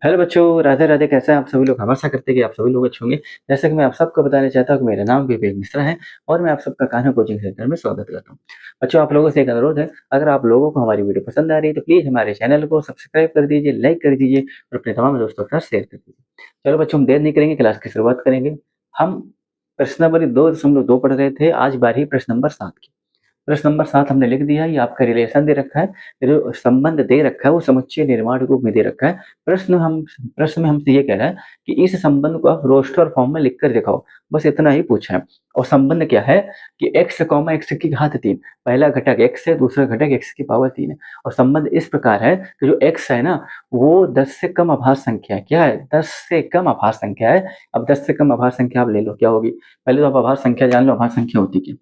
Hello बच्चों, राधे राधे। कैसे हैं आप सभी लोग? हम आशा करते हैं कि आप सभी लोग अच्छे होंगे। जैसा कि मैं आप सबको बताना चाहता हूँ कि मेरा नाम विवेक मिश्रा है और मैं आप सबका कान्हा कोचिंग सेंटर में स्वागत करता हूँ। बच्चों, आप लोगों से एक अनुरोध है, अगर आप लोगों को हमारी वीडियो पसंद आ रही है तो प्लीज़ हमारे चैनल को सब्सक्राइब कर दीजिए, लाइक कर दीजिए और अपने तमाम दोस्तों के साथ शेयर कर दीजिए। चलो बच्चों, हम देर नहीं करेंगे, क्लास की शुरुआत करेंगे। हम प्रश्न नंबर 2.2 पढ़ रहे थे, आज बारी प्रश्न नंबर 7 की। प्रश्न नंबर 7 हमने लिख दिया, ये आपका रिलेशन दे रखा है, जो संबंध दे रखा है वो समुच्चय निर्माण रूप में दे रखा है। प्रश्न में हमसे ये कह रहा है कि इस संबंध को आप रोस्टर फॉर्म में लिख कर दिखाओ। बस इतना ही पूछा है। और संबंध क्या है कि x, x की घात 3, पहला घटक x है, दूसरा घटक x की पावर 3 है। और संबंध इस प्रकार है कि जो x है ना, वो 10 से कम अभाज्य संख्या है। क्या है? 10 से कम अभाज्य संख्या है। अब 10 से कम अभाज्य संख्या आप ले लो, क्या होगी? पहले तो आप अभाज्य संख्या जान लो, अभाज्य संख्या होती क्या?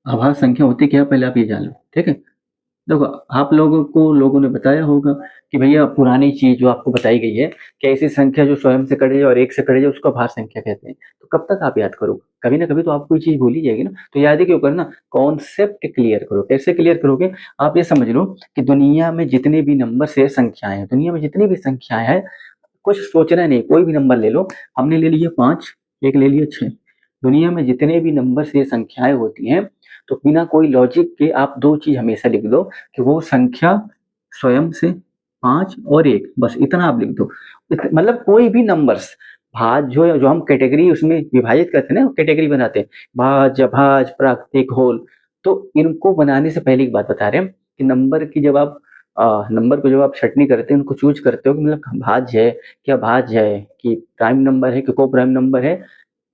आभास संख्या होती क्या है, पहले आप ये जान लो। ठीक है? देखो, आप लोगों ने बताया होगा कि भैया पुरानी चीज जो आपको बताई गई है कि ऐसी संख्या जो स्वयं से कटे जाए और एक से कटे जाए उसको आभास संख्या कहते हैं। तो कब तक आप याद करोगे? कभी ना कभी तो आपको ये चीज भूल ही जाएगी ना। तो याद ही क्यों करना, कॉन्सेप्ट क्लियर करो। कैसे क्लियर करोगे? आप ये समझ लो कि दुनिया में जितने भी नंबर से संख्याएं हैं, दुनिया में जितनी भी संख्याएं हैं, कुछ सोचना नहीं, कोई भी नंबर ले लो। हमने ले लिए 5, एक ले लिए 6। दुनिया में जितने भी नंबर से संख्याएं होती हैं, तो बिना कोई लॉजिक के आप दो चीज हमेशा लिख दो कि वो संख्या स्वयं से 5 और 1, बस इतना आप लिख दो। मतलब कोई भी नंबर्स, भाज जो जो हम कैटेगरी उसमें विभाजित करते हैं ना, कैटेगरी बनाते हैं, भाज, अभाज, प्राकृतिक, होल। तो इनको बनाने से पहले एक बात बता रहे हैं कि नंबर को जब आप छटनी करते हैं, उनको चूज करते हो कि मतलब भाज्य है, क्या भाज्य है, कि प्राइम नंबर है, कि को प्राइम नंबर है,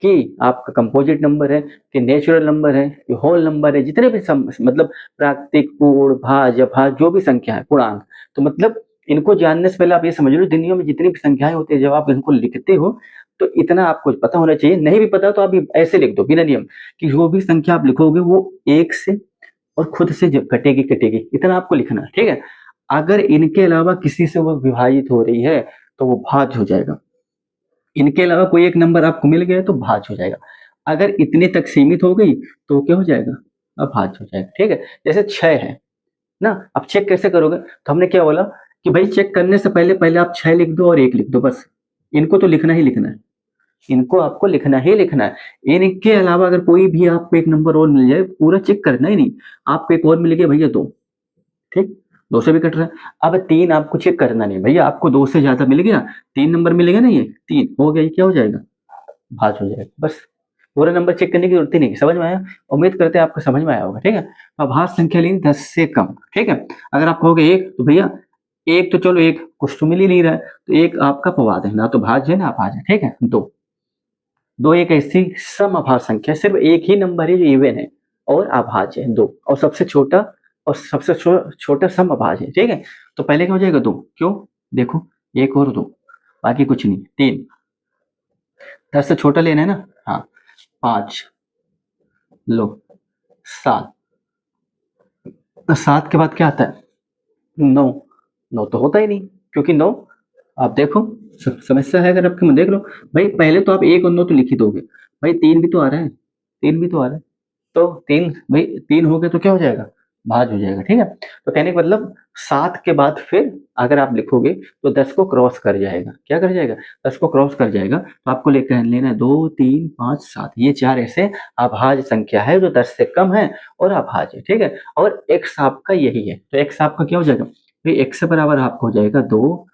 कि आपका कंपोजिट नंबर है, कि नेचुरल नंबर है, कि होल नंबर है। जितने भी मतलब प्राकृतिक, पूर्ण, भाज्य, अभाज्य, जो भी संख्या है, पूर्णांक। तो मतलब इनको जानने से पहले आप ये समझ लो, दुनिया में जितनी भी संख्याएं होती है, जब आप इनको लिखते हो तो इतना आपको पता होना चाहिए। नहीं भी पता तो आप ऐसे लिख दो बिना नियम कि जो भी संख्या आप लिखोगे वो एक से और खुद से कटेगी कटेगी, इतना आपको लिखना है। ठीक है? अगर इनके अलावा किसी से वो विभाजित हो रही है तो वो भाज्य हो जाएगा। इनके अलावा कोई एक नंबर आपको मिल गया तो भाज्य हो जाएगा। अगर इतने तक सीमित हो गई तो क्या हो जाएगा? अभाज्य हो जाएगा। ठीक है? जैसे 6 है ना, अब चेक कैसे करोगे? तो हमने क्या बोला कि भाई चेक करने से पहले पहले आप 6 लिख दो और 1 लिख दो, बस। इनको तो लिखना ही लिखना है, इनको आपको लिखना ही लिखना है। इनके अलावा अगर कोई भी आपको एक नंबर और मिल जाए, पूरा चेक करना ही नहीं। आपको एक और मिल गया भैया 2, ठीक, 2 से भी कट रहा है। अब 3 आपको चेक करना नहीं भैया, आपको 2 से ज्यादा मिल गया, 3 नंबर मिलेगा ना, ये 3 हो गया, ये क्या हो जाएगा? भाज्य हो जाएगा, बस। पूरा नंबर चेक करने की जरूरत ही नहीं। समझ में आया? उम्मीद करते हैं आपको समझ में आया होगा। ठीक है? अब भाज्य संख्या लेनी 10 से कम। ठीक है? अगर आप कहोगे 1, तो भैया एक तो चलो, एक कुछ तो मिल ही नहीं रहा है, तो एक आपका अपवाद है, ना तो भाज्य है ना अभाज्य है। ठीक है? 2, 2 एक ऐसी सम अभाज्य संख्या है, सिर्फ एक ही नंबर है जो इवन है और अभाज्य है, 2। और सबसे छोटा सम अभाज्य है। ठीक है? तो पहले क्या हो जाएगा? 2। क्यों? देखो, 1 और 2, बाकी कुछ नहीं। 3, 10 से छोटा लेना है ना। हाँ, 5 लो, 7, 7 के बाद क्या आता है? 9। 9 तो होता ही नहीं, क्योंकि 9, आप देखो, समस्या है अगर आपके में, देख लो भाई। पहले तो आप 1 और 9 तो लिख ही दोगे भाई, 3 भी तो आ रहा है, 3 भी तो आ रहा है। तो 3 भाई, 3 हो गए तो क्या हो जाएगा? भाज्य हो जाएगा। ठीक है? तो कहने का मतलब 7 के बाद फिर अगर आप लिखोगे तो 10 को क्रॉस कर जाएगा। क्या कर जाएगा? 10 को क्रॉस कर जाएगा। तो आपको लेकर लेना है 2, 3, 5, 7, ये 4 ऐसे अभाज्य संख्या है जो 10 से कम है और अभाज्य है। ठीक है? और x आपका यही है, तो x आपका क्या हो जाएगा भाई? x बराबर आपको हो जाएगा 2,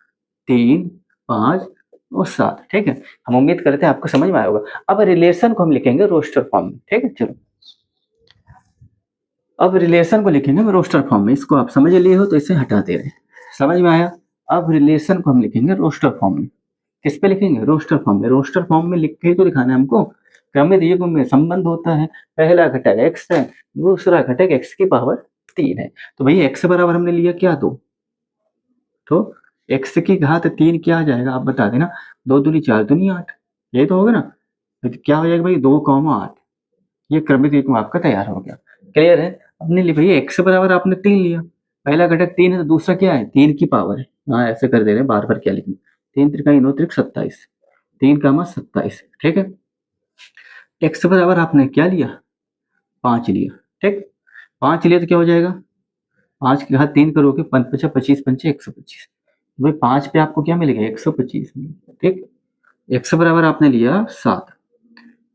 3, 5 और 7। ठीक है? हम उम्मीद करते हैं आपको समझ में आया होगा। अब रिलेशन को हम लिखेंगे रोस्टर फॉर्म में। ठीक है? चलो, अब रिलेशन को लिखेंगे हम रोस्टर फॉर्म में। इसको आप समझ लिए हो तो इसे हटा दे रहे हैं। समझ में आया? अब रिलेशन को हम लिखेंगे रोस्टर फॉर्म में। किस पे लिखेंगे? रोस्टर फॉर्म में। रोस्टर फॉर्म में लिख के तो दिखाना है हमको। क्रमित युग्म में संबंध होता है, पहला घटक x है, दूसरा घटक x की पावर 3 है। तो भैया x बराबर हमने लिया क्या? 2। तो x की घात 3 क्या आ जाएगा आप बता देना? 2 दूनी 4 दूनी 8, ये तो होगा ना। तो क्या हो जाएगा भाई? 2, 8। ये क्रमित युग्म आपका तैयार हो गया। क्लियर है? अपने लिए भैया x बराबर आपने 3 लिया, पहला घटक 3 है तो दूसरा क्या है? 3 की पावर है। हाँ, ऐसे कर दे रहे हैं, बार बार क्या लिखें। 3 त्रिका 9 त्रिक 27, 3 का मान 27। ठीक है? x बराबर आपने क्या लिया? 5 लिया। ठीक, 5 लिया तो क्या हो जाएगा? 5 की घात 3 करोगे, 5 5 25, 125, भाई 5 पे आपको क्या मिलेगा 125 मिलेगा, ठीक। x बराबर आपने लिया 7,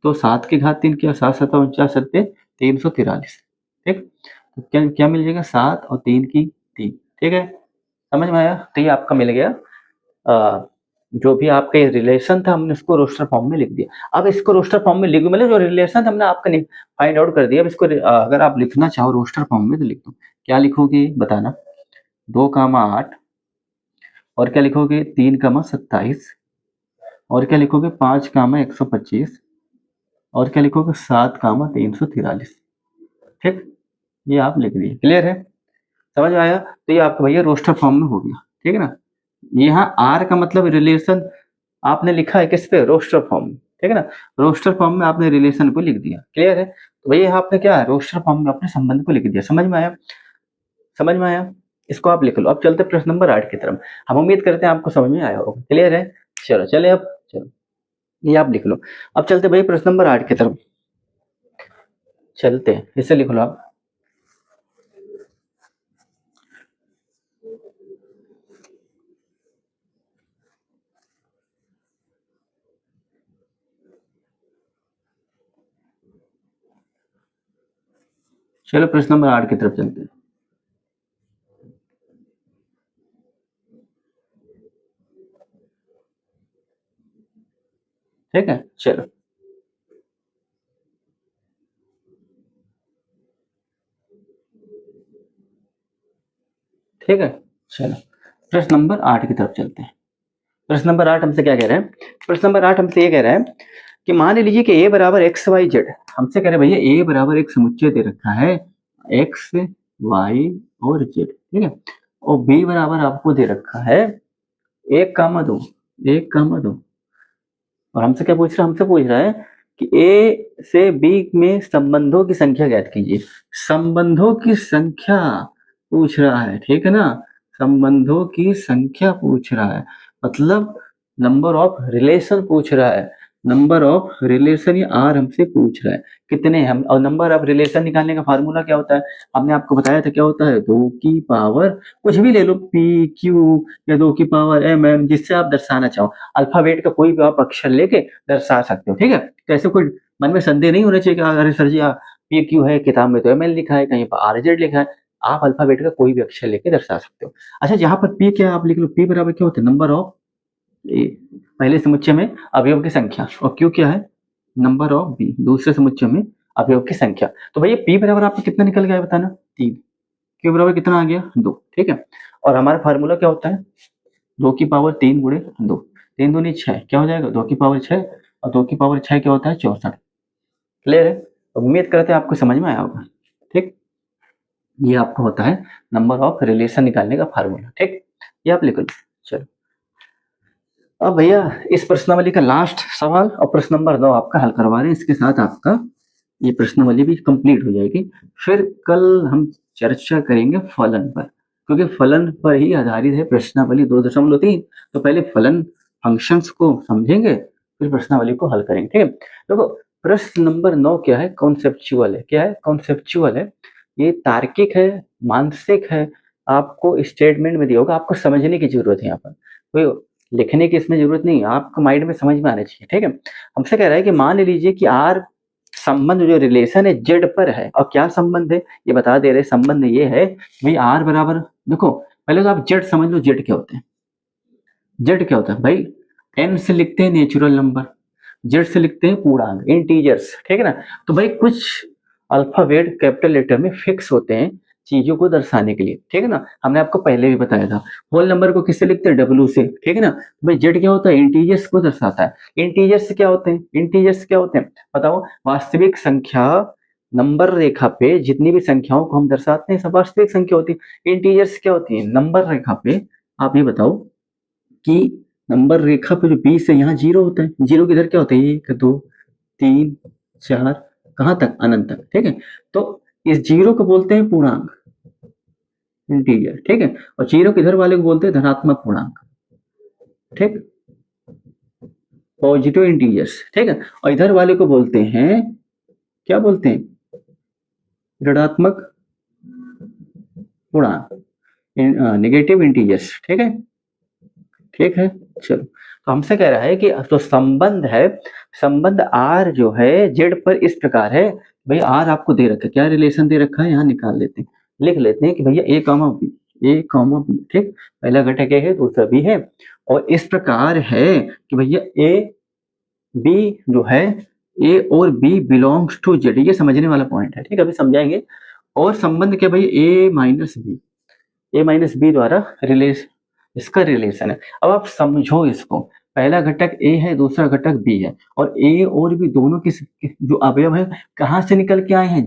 तो 7 की घात 3 क्या, 7 7 49 सत्ते 343, ठीक। तो क्या क्या मिल जाएगा 7 और 3 की 3, ठीक है, समझ में आया। तो ये आपका मिल गया जो भी आपका ये रिलेशन था हमने उसको रोस्टर फॉर्म में लिख दिया। अब इसको रोस्टर फॉर्म में लिख, मतलब जो रिलेशन हमने आपका फाइंड आउट कर दिया। अब इसको अगर आप लिखना चाहो रोस्टर फॉर्म में तो लिख दो। क्या लिखोगे बताना, 2, 8 और क्या लिखोगे 3, 27 और क्या लिखोगे 5, 125 और क्या लिखोगे 7, 343, ठीक। ये आप लिख दिए, क्लियर है, समझ में आया। तो ये आपका भैया रोस्टर फॉर्म में हो गया, ठीक है ना। यहाँ आर का मतलब रिलेशन आपने लिखा है किस पे, रोस्टर फॉर्म में, ठीक है ना। रोस्टर फॉर्म में आपने रिलेशन को लिख दिया, क्लियर है। तो भैया आपने क्या है रोस्टर फॉर्म में अपने संबंध को लिख दिया, समझ में आया, समझ में आया। इसको आप लिख लो। अब चलते प्रश्न नंबर 8 की तरफ। हम उम्मीद करते हैं आपको समझ में आया होगा, क्लियर है। चलो चले अब, चलो ये आप लिख लो। अब चलते भाई प्रश्न नंबर 8 की तरफ चलते हैं, इसे लिख लो आप। चलो प्रश्न नंबर 8 की तरफ चलते हैं। ठीक है, चलो ठीक है, चलो प्रश्न नंबर 8 की तरफ चलते हैं। प्रश्न नंबर 8 हमसे क्या कह रहे हैं, प्रश्न नंबर 8 हमसे ये कह रहा है कि मान लीजिए कि a बराबर एक्स वाई जेड। हमसे कह रहे हैं भैया a बराबर एक समुच्चय दे रखा है एक्स वाई और जेड, ठीक है। और b बराबर आपको दे रखा है 1, 2, 1, 2। और हमसे क्या पूछ रहा है, हमसे पूछ रहा है कि ए से बी में संबंधों की संख्या ज्ञात कीजिए। संबंधों की संख्या पूछ रहा है, ठीक है ना। संबंधों की संख्या पूछ रहा है, मतलब नंबर ऑफ रिलेशन पूछ रहा है। नंबर ऑफ रिलेशन ये आर हमसे पूछ रहा है कितने हम। और नंबर ऑफ रिलेशन निकालने का फार्मूला क्या होता है, हमने आपको बताया था क्या होता है, 2 की पावर कुछ भी ले लो, पी क्यू या 2 की पावर एम जिससे आप दर्शाना चाहो। अल्फाबेट का कोई भी आप अक्षर लेके दर्शा सकते हो, ठीक है। तो ऐसे कोई मन में संदेह नहीं होना चाहिए कि अरे सर जी ये क्यों है, किताब में तो एमएल लिखा है, कहीं पर आरजेड लिखा है। आप अल्फाबेट का कोई भी अक्षर लेके दर्शा सकते हो। अच्छा, जहां पर पी क्या आप लिख लो, पी बराबर क्या होता है, नंबर ऑफ पहले समुच्चय में अवयव की संख्या, और क्यू क्या है, नंबर ऑफ बी दूसरे समुच्चय में अवयव की संख्या। तो भैया पी बराबर आपको कितना निकल गया बताना, 3। क्यू बराबर कितना आ गया, 2, ठीक है। और हमारा फार्मूला क्या होता है, 2 की पावर 3 गुणे 2, 3 दूनी 6 क्या हो जाएगा, 2 की पावर 6 और 2 की पावर 6 क्या होता है 64, क्लियर है। तो उम्मीद करते हैं आपको समझ में आया होगा, ठीक। ये आपका होता है नंबर ऑफ रिलेशन निकालने का फार्मूला, ठीक। ये आप लिख लो। चलो अब भैया इस प्रश्नावली का लास्ट सवाल और प्रश्न नंबर 9 आपका हल करवा रहे हैं, इसके साथ आपका ये प्रश्नावली भी कंप्लीट हो जाएगी। फिर कल हम चर्चा करेंगे फलन पर, क्योंकि फलन पर ही आधारित है प्रश्नावली 2.3। तो पहले फलन फंक्शंस को समझेंगे, फिर प्रश्नावली को हल करेंगे, ठीक है। देखो प्रश्न नंबर 9 क्या है, कॉन्सेप्चुअल है। क्या है, कॉन्सेप्चुअल है। ये तार्किक है, मानसिक है। आपको स्टेटमेंट में दिया होगा, आपको समझने की जरूरत है। यहाँ पर कोई लिखने की इसमें जरूरत नहीं है, आपको माइंड में समझ में आना चाहिए, ठीक है। हमसे कह रहा है कि मान लीजिए कि आर संबंध जो रिलेशन है जेड पर है। और क्या संबंध है ये बता दे रहे, संबंध ये है भाई आर बराबर, देखो पहले तो आप जेड समझ लो, जेड क्या होते हैं। जेड क्या होता है भाई, एन से लिखते हैं नेचुरल नंबर, जेड से लिखते हैं पूर्णांक इंटीजर्स, ठीक है ना। तो भाई कुछ अल्फाबेट कैपिटल लेटर में फिक्स होते हैं चीजों को दर्शाने के लिए, ठीक है ना। हमने आपको पहले भी बताया था। होल नंबर को किससे लिखते हैं, डब्ल्यू से, ठीक है ना। तो भाई जेड क्या होता है, इंटीजर्स को दर्शाता है। इंटीजर्स क्या होते हैं, इंटीजर्स क्या होते हैं बताओ, वास्तविक संख्या नंबर रेखा पे जितनी भी संख्याओं को हम दर्शाते हैं सब वास्तविक संख्या होती है। इंटीजर्स क्या होती है, नंबर रेखा पे आप ये बताओ कि नंबर रेखा पे जो 20 है यहाँ 0 होता है, 0 किधर क्या होता है, 1, 2, 3, 4 कहाँ तक, अनंत तक, ठीक है। तो इस 0 को बोलते हैं पूर्णांक इंटीजर, ठीक है। और 0 किधर वाले को बोलते हैं धनात्मक पूर्णांक, ठीक, पॉजिटिव इंटीजर्स, ठीक है। और इधर वाले को बोलते हैं, क्या बोलते हैं, ऋणात्मक पूर्णांक, नेगेटिव इंटीजर्स, ठीक है। ठीक है। चलो, तो हमसे कह रहा है कि तो संबंध आर जो है जेड पर इस प्रकार है। भाई आर आपको दे रखा है, क्या रिलेशन दे रखा है यहाँ निकाल लेते हैं, लिख लेते हैं कि भैया ए कॉमा बी, ठीक, पहला घटक ए है दूसरा बी है, और इस प्रकार है कि भैया ए बी जो है, ए और बी बिलोंग्स टू जेड, ये समझने वाला पॉइंट है, ठीक है, अभी समझाएंगे। और संबंध क्या भाई, ए माइनस बी द्वारा रिलेशन, इसका रिलेशन है। अब आप समझो इसको, पहला घटक ए है दूसरा घटक बी है, और ए और बी दोनों किस जो अवयव है कहाँ से निकल के आए हैं,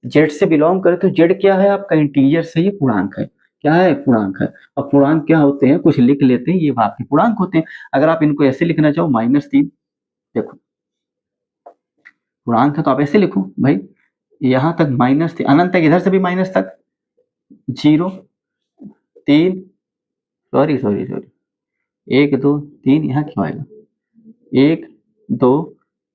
जेड से बिलोंग करे, तो जेड क्या है आपका, इंटीजर से, ये पूर्णांक है, क्या है, पूर्णांक है। अब पूर्णांक क्या होते हैं, कुछ लिख लेते हैं, ये आपके पूर्णांक होते हैं। अगर आप इनको ऐसे लिखना चाहो -3, देखो पूर्णांक है तो आप ऐसे लिखो भाई, यहाँ तक -3, अनंत तक, इधर से भी माइनस तक, 0 3, सॉरी 1 2 3, यहाँ क्यों आएगा, 1 2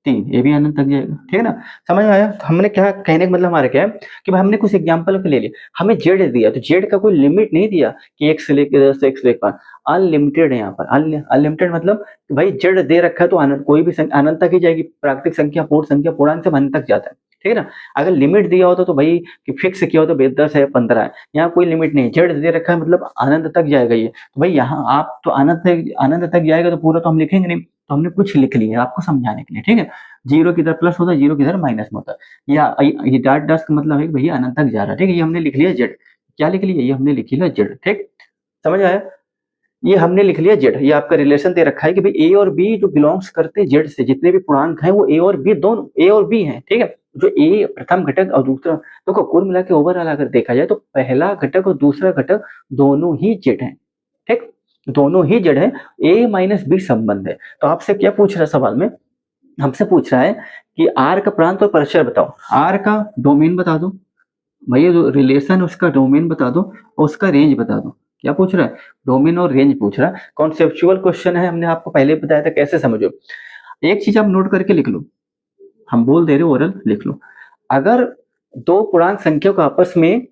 3, ये भी अनंत तक जाएगा, ठीक है ना। समझ में आया। तो हमने क्या कहने का मतलब हमारा क्या है कि भाई हमने कुछ एग्जांपल के ले लिया, हमें जेड दिया तो जेड का कोई लिमिट नहीं दिया कि 1 से लेकर 10 1 से लेकर 5, अनलिमिटेड है यहाँ पर। अनलिमिटेड मतलब भाई जेड दे रखा है तो अनंत, कोई भी संख्या अनंत तक ही जाएगी, प्राकृतिक संख्या, पूर्ण संख्या, पूर्णांक से अनंत तक जाता है, ठीक है ना। अगर लिमिट दिया होता तो भाई कि फिक्स किया हो तो 10 है 15 है, यहाँ कोई लिमिट नहीं, जेड दे रखा है मतलब अनंत तक जाएगा ये, तो भाई यहाँ आप तो अनंत तक जाएगा तो पूरा तो हम लिखेंगे नहीं, तो हमने कुछ लिख लिया आपको समझाने के लिए, ठीक है। 0 किधर प्लस होता है, 0 किधर माइनस में होता है, या ये डॉट डॉट का मतलब है कि भैया अनंत तक जा रहा है, ठीक है। ये हमने लिख लिया जेड, क्या लिख लिया, ये हमने लिख लिया जेड, ठीक, समझ आया। ये हमने लिख लिया जेड, ये आपका रिलेशन दे रखा है कि भाई ए और बी जो बिलोंग्स करते हैं जेड से, जितने भी पूर्णांक हैं वो ए और बी दोनों, ए और बी हैं, ठीक है। जो ए प्रथम घटक और दूसरा, देखो कुल मिला के ओवरऑल अगर देखा जाए तो पहला घटक और दूसरा घटक दोनों ही जेड हैं, ठीक, दोनों ही जेड है, A-B संबंध है। तो आपसे क्या पूछ रहा है सवाल में, हमसे पूछ रहा है कि आर का प्रांत और परिसर बताओ, आर का डोमेन बता दो भैया, जो रिलेशन उसका डोमेन बता दो और उसका रेंज बता दो। क्या पूछ रहा है, डोमेन और रेंज पूछ रहा है, कॉन्सेप्चुअल क्वेश्चन है, हमने आपको पहले बताया था कैसे समझो। एक चीज आप नोट करके लिख लो, हम बोल दे रहे हो ओरल लिख लो, अगर दो पूर्णांक संख्या को आपस में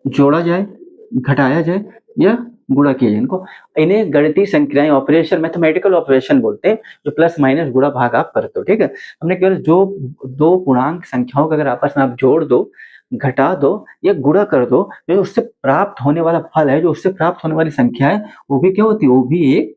जोड़ा जाए, घटाया जाए या गुणा किया जाए, इन्हें गणितीय संक्रियाएं, ऑपरेशन, मैथमेटिकल ऑपरेशन बोलते हैं, जो प्लस माइनस गुणा भाग आप करते हो, ठीक है। हमने केवल जो दो पूर्णांक संख्याओं को अगर आपस में आप जोड़ दो, घटा दो या गुणा कर दो, जो उससे प्राप्त होने वाला फल है, जो उससे प्राप्त होने वाली संख्या है, वो भी क्या होती है, वो भी एक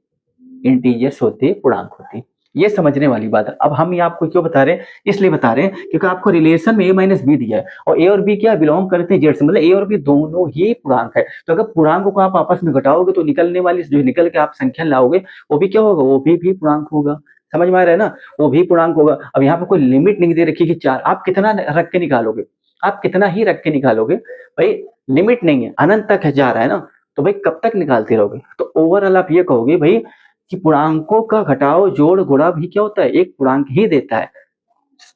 इंटीजर्स होती है, पूर्णांक होती है। ये समझने वाली बात है। अब हम ये आपको क्यों बता रहे हैं, इसलिए बता रहे हैं क्योंकि आपको रिलेशन में A-B दिया है, और ए और बी क्या बिलोंग करते हैं जेड से, मतलब ए और बी दोनों ही पूर्णांक है। तो अगर पूर्णांकों को आप आपस में घटाओगे तो निकलने वाली जो निकल के आप संख्या लाओगे, वो भी क्या होगा, वो भी पूर्णांक होगा। समझ में आ रहा है ना, वो भी पूर्णांक होगा। अब यहाँ पे कोई लिमिट नहीं दे रखी कि 4, आप कितना रख के निकालोगे, आप कितना ही रख के निकालोगे भाई, लिमिट नहीं है, अनंत तक है जा रहा है ना, तो भाई कब तक निकालते रहोगे। तो ओवरऑल आप ये कहोगे भाई कि पूर्णांकों का घटाव जोड़ गुणा भी क्या होता है, एक पूर्णांक ही देता है,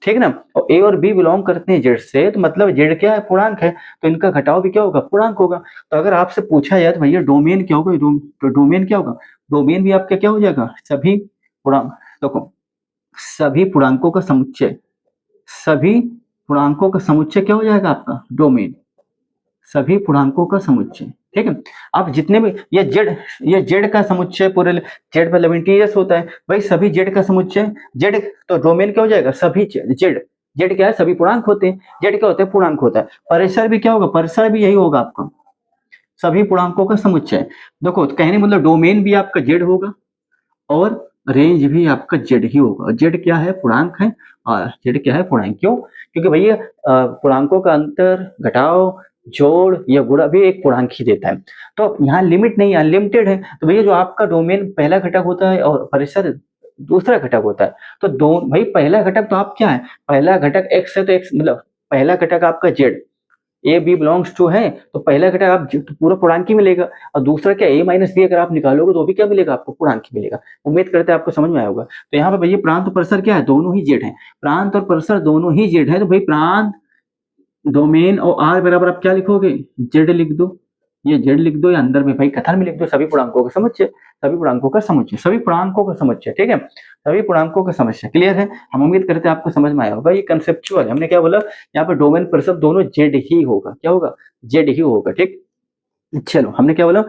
ठीक है ना। और ए और बी बिलोंग करते हैं जेड से, तो मतलब जेड क्या है, पूर्णांक है, तो इनका घटाव भी क्या होगा, पूर्णांक होगा। तो अगर आपसे पूछा जाए तो भैया डोमेन क्या होगा, तो डोमेन क्या होगा, डोमेन भी आपका क्या हो जाएगा, सभी पूर्णांक, देखो सभी पूर्णांकों का समुच्चय, सभी पूर्णांकों का समुच्चय क्या हो जाएगा आपका डोमेन, सभी पूर्णांकों का समुच्चय, ठीक है। अब जितने भी ये जेड का समुच्चय, पूरे जेड मतलब इंटीजर्स होता है भाई, सभी जेड का समुच्चय जेड, तो डोमेन क्या हो जाएगा, सभी जेड, जेड क्या है, सभी पूर्णांक होते हैं, जेड क्या होता है, पूर्णांक होता है। परिसर भी क्या होगा, परिसर भी यही होगा आपका, सभी पूर्णांकों का समुच्चय। देखो तो कहने मतलब डोमेन भी आपका जेड होगा और रेंज भी आपका जेड ही होगा। जेड क्या है, पूर्णांक है, और जेड क्या है, पूर्णांक। क्यों, क्योंकि भैया पूर्णांकों का अंतर, घटाव, जोड़ या गुणा भी एक पूर्णांक ही देता है। तो यहाँ लिमिट नहीं है, अनलिमिटेड है। तो भैया जो आपका डोमेन पहला घटक होता है और परिसर दूसरा घटक होता है, तो दो भाई पहला घटक तो आप क्या है, पहला घटक एक्स है तो एक्स मतलब पहला घटक आपका Z, A B belongs to है, तो पहला घटक आप तो पूरा पूर्णांक ही मिलेगा, और दूसरा क्या A-B अगर आप निकालोगे तो भी क्या मिलेगा आपको, पूर्णांक ही मिलेगा। उम्मीद करते हैं आपको समझ में आया होगा। तो यहाँ पे भैया प्रांत और परिसर क्या है, दोनों ही जेड है, प्रांत और परिसर दोनों ही जेड है, तो भाई प्रांत, डोमेन और आर बराबर आप क्या लिखोगे, जेड लिख दो, ये जेड लिख दो, या अंदर में भाई कथन में लिख दो, सभी पूर्णांकों का समुच्चय, सभी पूर्णांकों का समुच्चय, सभी पूर्णांकों का समुच्चय, ठीक है, सभी पूर्णांकों का समुच्चय। क्लियर है, हम उम्मीद करते हैं आपको समझ में आया होगा। ये कंसेप्चुअल है, हमने क्या बोला, यहाँ पर डोमेन परिसर दोनों जेड ही होगा, क्या होगा, जेड ही होगा, ठीक। चलो हमने क्या बोला,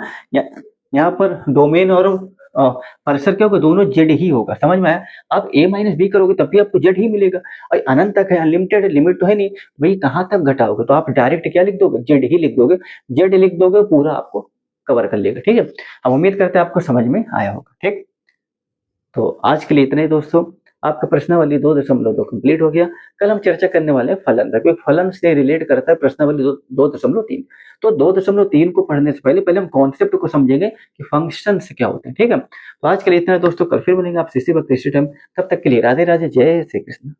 यहाँ पर डोमेन और पर्सर क्या होगा, दोनों जेड ही होगा, समझ में आया। आप ए माइनस बी करोगे तब भी आपको जेड ही मिलेगा, और अनंत तक है, अनलिमिटेड लिमिट तो है नहीं भाई, कहाँ तक घटाओगे, तो आप डायरेक्ट क्या लिख दोगे, जेड ही लिख दोगे, जेड लिख दोगे पूरा आपको कवर कर लेगा, ठीक है। अब उम्मीद करते हैं आपको समझ में आया होगा, ठीक। तो आज के लिए इतना ही दोस्तों, आपका प्रश्नावली 2.2 कंप्लीट हो गया। कल हम चर्चा करने वाले हैं फलन का, क्योंकि फलन से रिलेट करता है प्रश्नावली 2.3। तो 2.3 को पढ़ने से पहले पहले हम कॉन्सेप्ट को समझेंगे कि फंक्शन क्या होते हैं, ठीक है। तो आज के लिए इतना है दोस्तों, कल फिर मिलेंगे आपसे इसी वक्त इसी टाइम, तब तक के लिए राधे राधे, जय श्री कृष्ण।